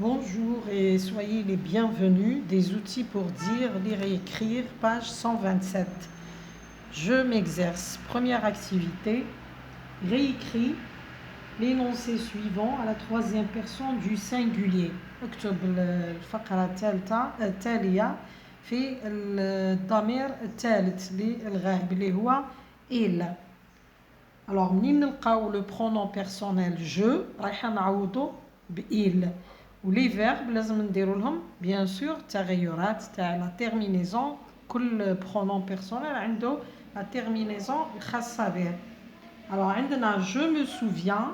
Bonjour et soyez les bienvenus. Des outils pour dire, lire et écrire, page 127. Je m'exerce. Première activité. Réécris l'énoncé suivant à la troisième personne du singulier. اكتب الفقرة التالية في الضمير الثالث للغائب اللي هو il. Alors منين نلقاو le pronom personnel je رايحة نعوضو بإل. ولي فيرب لازم نديرو لهم بيان سور تغيرات تاع لا تيرمينيزون. كل برونون بيرسونيل عنده لا تيرمينيزون الخاصة به. Alors عندنا je me souviens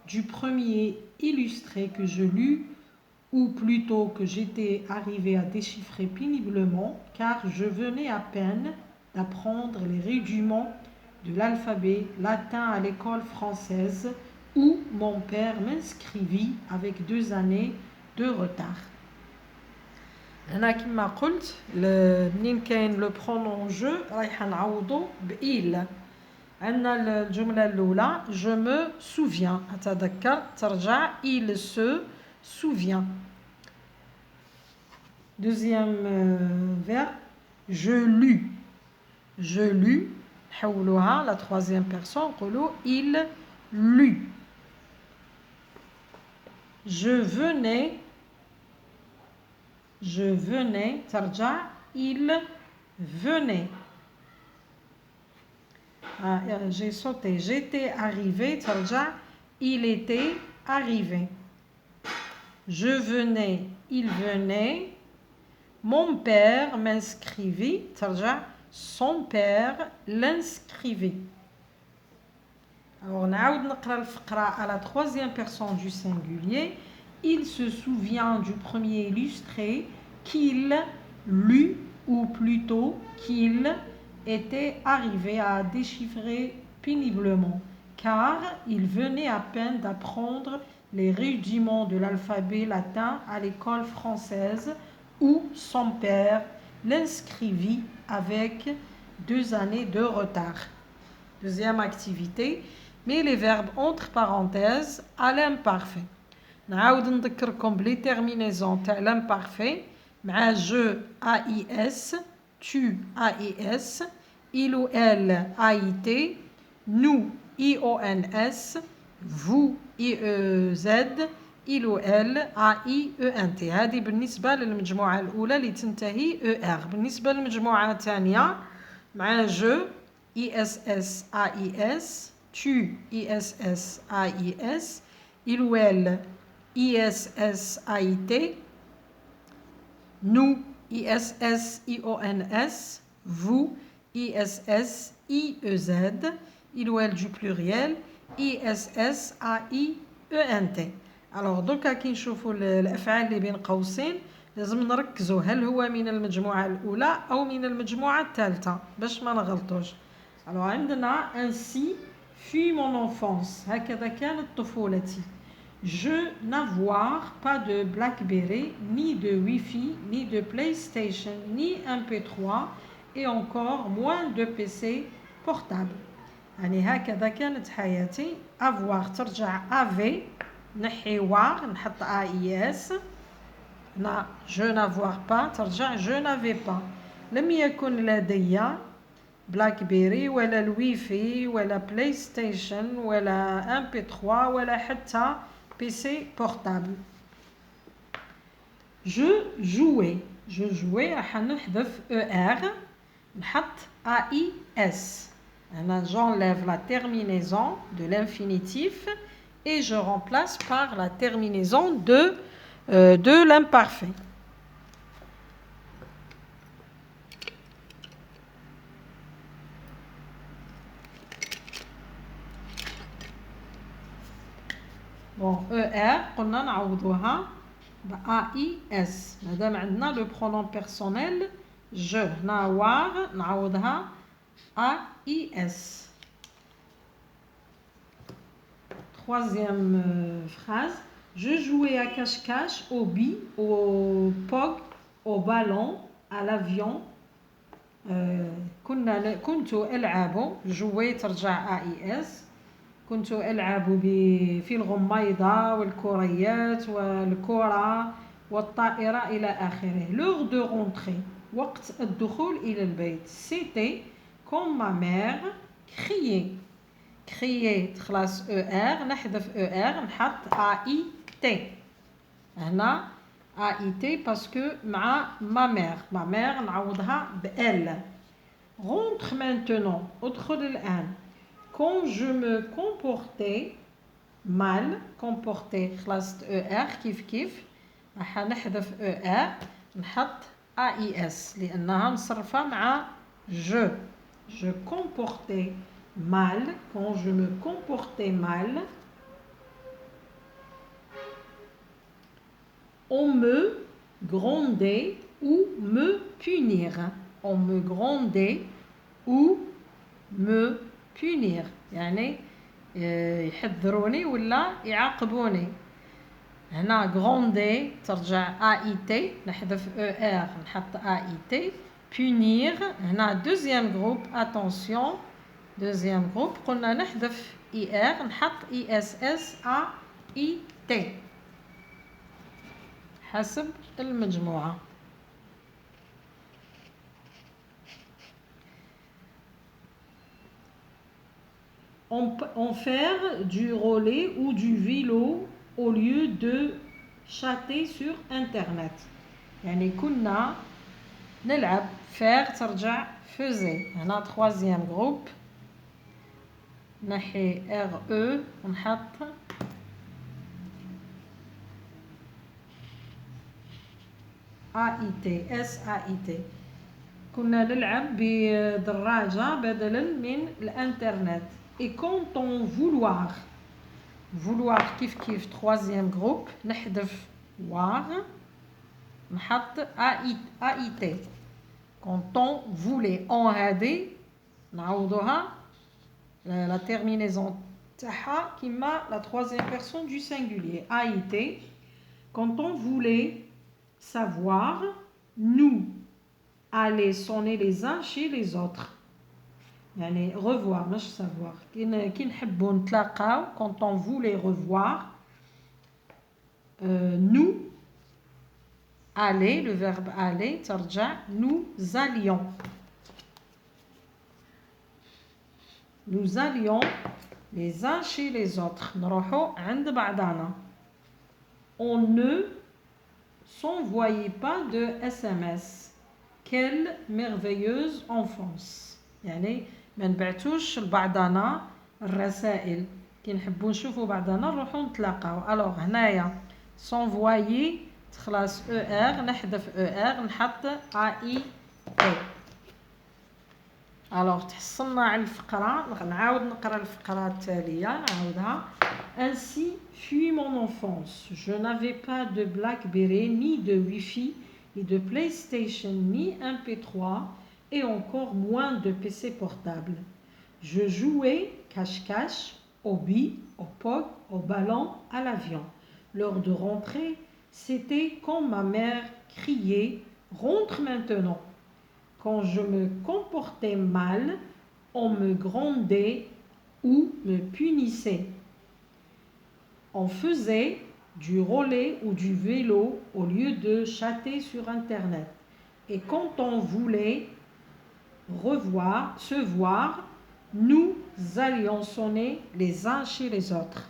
du premier illustré que je lus, ou plutôt que j'étais arrivé à déchiffrer péniblement car je venais à peine d'apprendre les rudiments de l'alphabet latin à l'école française où mon père m'inscrivit avec 2 années de retard. هنا كما قلت منين كاين لو برونون جو رايحه نعوضو بإل. عندنا الجملة الأولى je me souviens أتذكر ترجع il se souvient. Deuxième verbe je lus نحولوها la troisième personne نقولو il lut. Je venais ترجع il venait. J'ai sauté j'étais arrivé ترجع il était arrivé. Je venais il venait. Mon père m'inscrivit ترجع son père l'inscrivit. Alors نعاود نقرا الفقرة à la troisième personne du singulier. Il se souvient du premier illustré qu'il lut, ou plutôt qu'il était arrivé à déchiffrer péniblement car il venait à peine d'apprendre les rudiments de l'alphabet latin à l'école française où son père l'inscrivit avec 2 années de retard. Deuxième activité, mais les verbes entre parenthèses à l'imparfait. نعاود نذكركم بلي terminaisons تاع l'imparfait مع je AIS, tu AIS, il ou elle AIT, nous IONS, vous IEZ, il ou elle AIENT. هذه بالنسبة للمجموعة الأولى اللي تنتهي ER. بالنسبة للمجموعة الثانية مع je ISS AIS, tu ISS AIS, il ou elle ISS AIT, nous ISS IONS, vous ISS IEZ, il ou elle du pluriel ISS AIENT. Alors دوكا كي نشوفوا الأفعال اللي بين قوسين لازم نركزوا هل هو من المجموعة الأولى أو من المجموعة الثالثة باش ما نغلطوش. Alors عندنا ainsi fut mon enfance هكذا كانت طفولتي. Je n'avoir pas de Blackberry, ni de Wi-Fi, ni de PlayStation, ni MP3 et encore moins de PC portable. يعني هكذا كانت حياتي. avoir ترجع avait نحي war نحط AIS. هنا je n'avoir pas ترجع je n'avais pas. لم يكن لدي بلاكبيري ولا الويفي ولا بلاي ستيشن ولا MP3 ولا حتى PC portable. Je jouais راح نحذف ER نحط AIS. J'enlève la terminaison de l'infinitif et je remplace par la terminaison de l'imparfait. Bon, ER قلنا نعوضوها ب AIS. مادام عندنا le pronom personnel je. هنا war نعوضها AIS. Troisième phrase. Je jouais à cache-cache, au billes, au POG, au ballon, à l'avion. كنت ألعب. jouer ترجع AIS. كنت ألعب في الغميضة والكريات والكرة والطائرة إلى آخره. l'heure de rentrer وقت الدخول إلى البيت. c'était quand ma mère criait. crier تخلص ER نحذف ER نحط AIT. هنا AIT باسكو مع ma mère نعوضها بL. rentre maintenant ادخل الآن. quand je me comportais mal comporter خلصت ER كيف حنحذف ER نحط AIS لأنها مصرفة مع je comportais mal quand je me comportais mal on me grondait ou me punir. on me grondait ou me punir يعني يحذروني ولا يعاقبوني. هنا gronder ترجع AIT نحذف ER نحط AIT. punir هنا deuxième groupe attention deuxième groupe قلنا نحذف IR نحط ISS AIT حسب المجموعة. on faire du relais ou du vélo au lieu de chatter sur internet. يعني كنا نلعب faire ترجع faisait. هنا troisième groupe نحي RE ونحط AIT SAIT. كنا نلعب بدراجة بدلا من الانترنت. et quand on vouloir كيف troisième groupe نحذف voir نحط AIT. quand on voulait on هذه نعوضها la terminaison تاعها كيما la troisième personne du singulier AIT. quand on voulait savoir nous aller sonner les uns chez les autres. يعني revoir مش savoir كي نحبوا نتلاقاو quand on voulait revoir nous aller le verbe aller ترجع nous allions les uns chez les autres نروحوا عند بعضنا. on ne s'envoyait pas de SMS. quelle merveilleuse enfance. يعني ما نبعتوش لبعضنا الرسائل كي نحبوا نشوفوا بعضنا نروحوا نتلاقاو. alors هنايا s'envoyer تخلص ER نحذف ER نحط AIT. alors تحصلنا على الفقرة نعاود نقرا الفقرة التالية نعاودها. ainsi fut mon enfance. je n'avais pas de Blackberry ni de Wi-Fi ni de PlayStation ni MP3 et encore moins de PC portable. Je jouais cache-cache, aux billes, au POG, au ballon, à l'avion. L'heure de rentrer, c'était quand ma mère criait « Rentre maintenant ». Quand je me comportais mal, on me grondait ou me punissait. On faisait du relais ou du vélo au lieu de chatter sur Internet. Et quand on voulait se voir, nous allions sonner les uns chez les autres.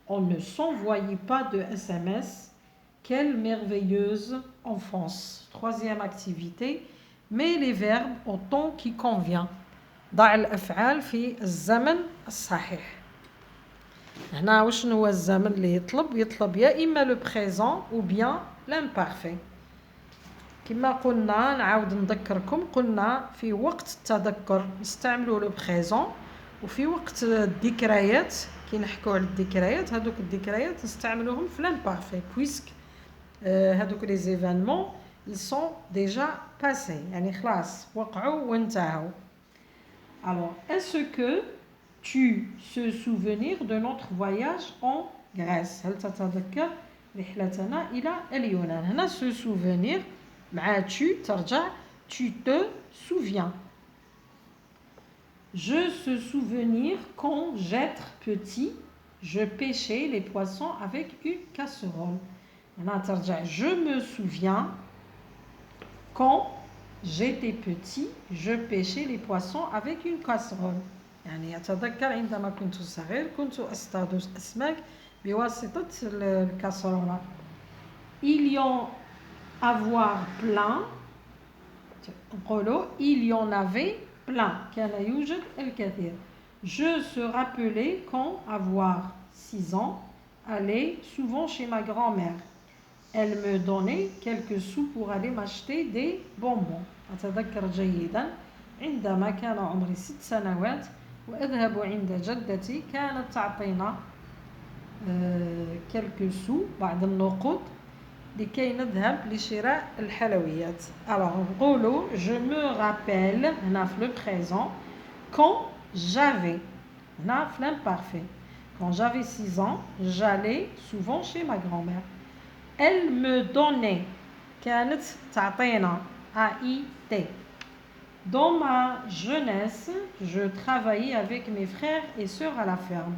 On ne s'envoyait pas de SMS. Quelle merveilleuse enfance. Troisième activité, mets les verbes au temps qui convient. ضع الأفعال في الزمن الصحيح. هنا وشنو هو الزمن اللي يطلب يا إما le présent ou bien l'imparfait. كما قلنا نعاود نذكركم قلنا في وقت التذكر نستعملوا لو بريزون وفي وقت الذكريات كي نحكوا على الذكريات هذوك الذكريات نستعملوهم في l'imparfait puisque هذوك les événements ils sont déjà passés يعني خلاص وقعوا وانتهوا. alors est-ce que tu te souvenir de notre voyage en Grèce. هل تتذكر رحلتنا إلى اليونان. هنا se souvenir مع tu ترجع tu te souviens. Je se souvenir quand j'étais petit, je pêchais les poissons avec une casserole. Je me souviens quand j'étais petit, je pêchais les poissons avec une casserole. يعني أتذكر عندما كنت صغير كنت أصطاد الأسماك بواسطة الكاسرولة. Il y en avoir plein. Il y en avait plein. كان يوجد الكثير. Je se rappelais quand avoir 6 ans, aller souvent chez ma grand-mère. Elle me donnait quelques sous pour aller m'acheter des bonbons. أتذكر جيدا عندما كان عمري 6 سنوات وأذهب عند جدتي كانت تعطينا quelques sous بعض النقود لكي نذهب لشراء الحلويات. Alors نقولوا je me rappelle هنا في le présent quand j'avais هنا في l'imparfait. Quand j'avais 6 ans, j'allais souvent chez ma grand-mère. Elle me donnait كانت تعطينا AIT. Dans ma jeunesse, je travaillais avec mes frères et sœurs à la ferme.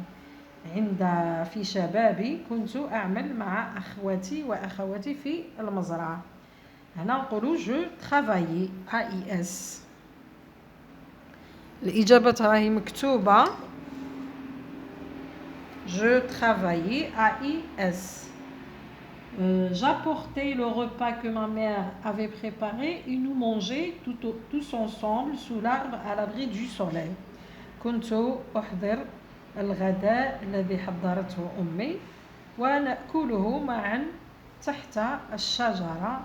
في شبابي كنت أعمل مع أخواتي وأخواتي في المزرعة. هنا نقولوا je travaillais AIS. الإجابة راهي مكتوبة. Je travaillais AIS. J'apportais le repas que ma mère avait préparé et nous mangeons tous ensemble sous l'arbre à l'abri du soleil. كنت أحضر الغداء الذي حضرته أمي ونأكله معا تحت الشجرة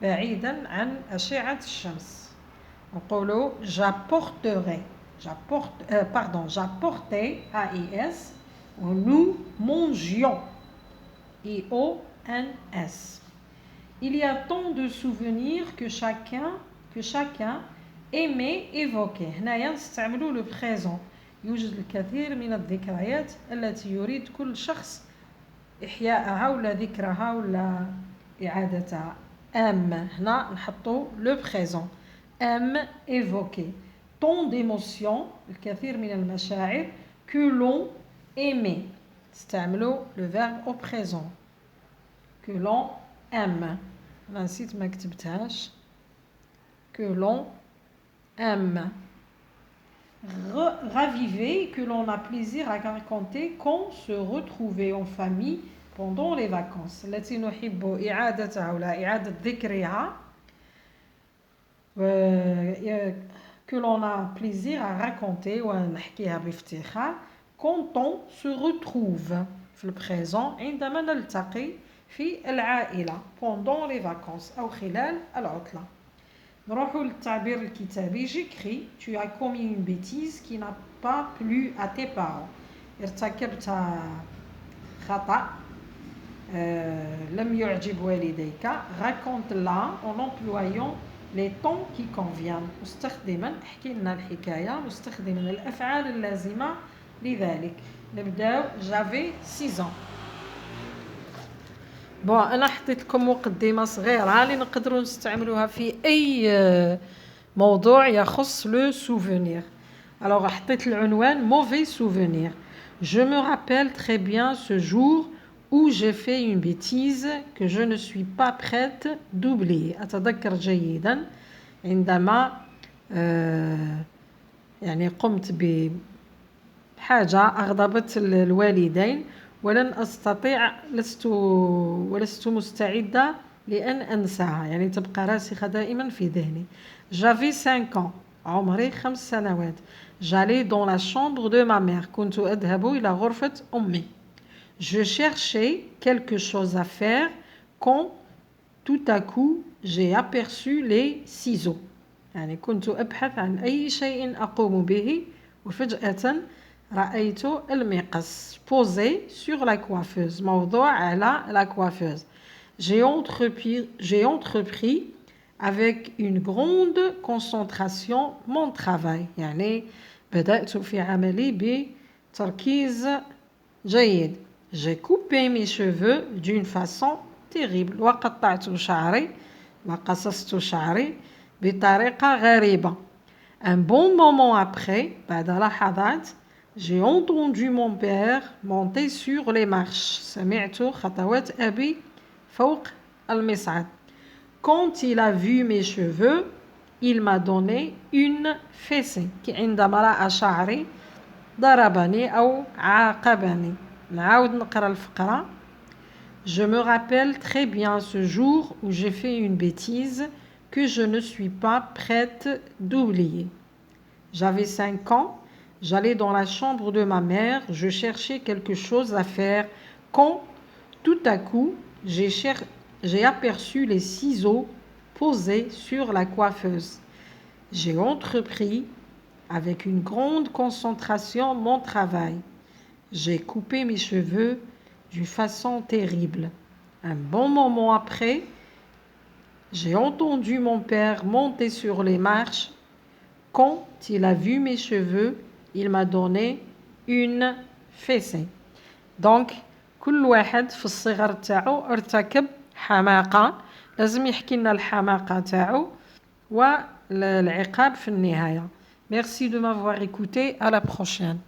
بعيدا عن أشعة الشمس. نقول j'apportais AIS ou nous mangions IONS. Il y a tant de souvenirs que chacun aimait évoquer. هنايا نستعملوا le présent. يوجد الكثير من الذكريات التي يريد كل شخص إحياءها ولا ذكرها ولا إعادتها. هنا نحطوا le présent. évoquer. Tant d'émotions, الكثير من المشاعر que l'on aimait. نستعملوا le verbe au présent. Que l'on aime. أنا نسيت ما كتبتهاش. Que l'on aime. Raviver, que l'on a plaisir à raconter quand se retrouver en famille pendant les vacances. التي نحب إعادتها ولا إعادة ذكرها. Que l'on a plaisir à raconter ونحكيها بافتخار quand on se retrouve في le présent عندما نلتقي في العائلة pendant les vacances أو خلال العطلة. نروحوا للتعبير الكتابي. j'écris tu as commis une bêtise qui n'a pas plu à tes parents. ارتكبت خطأ لم يعجب والديك. raconte-la en employant les temps qui conviennent. مستخدما احكي لنا الحكاية مستخدما الأفعال اللازمة لذلك. نبداو j'avais 6 ans. أنا حطيت لكم مقدمة صغيرة اللي نقدروا نستعملوها في أي موضوع يخص le souvenir. Alors حطيت العنوان mauvais souvenir. Je me rappelle très bien ce jour où j'ai fait une bêtise que je ne suis pas prête d'oublier. أتذكر جيدا عندما يعني قمت بحاجة أغضبت الوالدين ولن أستطيع ولست مستعدة لأن أنساها. يعني تبقى راسخة دائما في ذهني. J'avais 5 ans. عمري 5 سنوات. J'allais dans la chambre de ma mère. كنت أذهب إلى غرفة أمي. Je cherchais quelque chose à faire quand tout à coup j'ai aperçu les ciseaux. يعني كنت أبحث عن أي شيء أقوم به وفجأة رأيت المقص posé sur la coiffeuse. موضوع على la coiffeuse. J'ai entrepris avec une grande concentration mon travail. يعني بدأت في عملي بتركيز جيد. J'ai coupé mes cheveux d'une façon terrible. وقطعت شعري وقصصت شعري بطريقة غريبة. Un bon moment après, بعد لحظات, j'ai entendu mon père monter sur les marches. سمعت خطوات أبي فوق المصعد. Quand il a vu mes cheveux, il m'a donné une fessée. عندما رأى شعري ضربني أو عاقبني. نعاود نقرأ الفقرة. Je me rappelle très bien ce jour où j'ai fait une bêtise que je ne suis pas prête d'oublier. J'avais 5 ans, j'allais dans la chambre de ma mère, je cherchais quelque chose à faire quand, tout à coup, j'ai aperçu les ciseaux posés sur la coiffeuse. J'ai entrepris avec une grande concentration mon travail. J'ai coupé mes cheveux d'une façon terrible. Un bon moment après, j'ai entendu mon père monter sur les marches. Quand il a vu mes cheveux, il m'a donné une fessée. Donc, كل واحد في الصغر تاعو ارتكب حماقة، لازم يحكي لنا الحماقة تاعو والعقاب في النهاية. Merci de m'avoir écouté. À la prochaine.